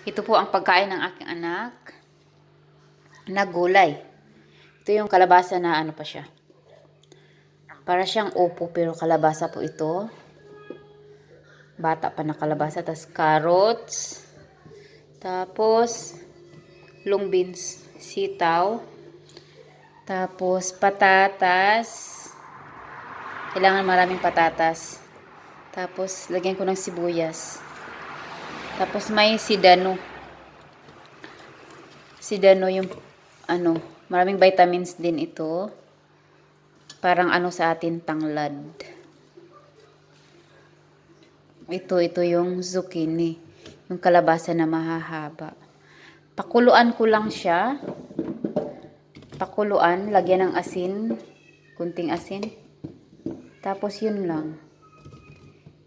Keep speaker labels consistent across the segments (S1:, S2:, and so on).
S1: Ito po ang pagkain ng aking anak na gulay. Ito yung kalabasa na ano pa siya. Para siyang upo pero kalabasa po ito. Bata pa na kalabasa. Tapos carrots. Tapos long beans. Sitaw. Tapos patatas. Kailangan maraming patatas. Tapos lagyan ko ng sibuyas. Tapos may sidano. Sidano yung ano, maraming vitamins din ito. Parang ano sa atin, tanglad. Ito yung zucchini. Yung kalabasa na mahahaba. Pakuluan ko lang siya. Pakuluan, lagyan ng asin. Kunting asin. Tapos yun lang.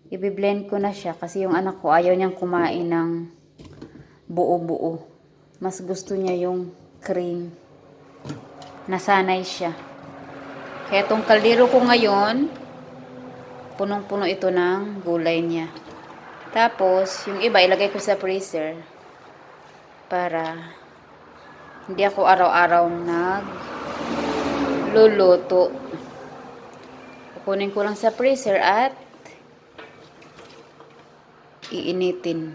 S1: I-blend ko na siya kasi yung anak ko ayaw niyang kumain ng buo-buo. Mas gusto niya yung cream. Nasanay siya. Kaya itong kaldero ko ngayon, punong-puno ito ng gulay niya. Tapos, yung iba ilagay ko sa freezer para hindi ako araw-araw nagluluto. Kukunin ko lang sa freezer at iinitin.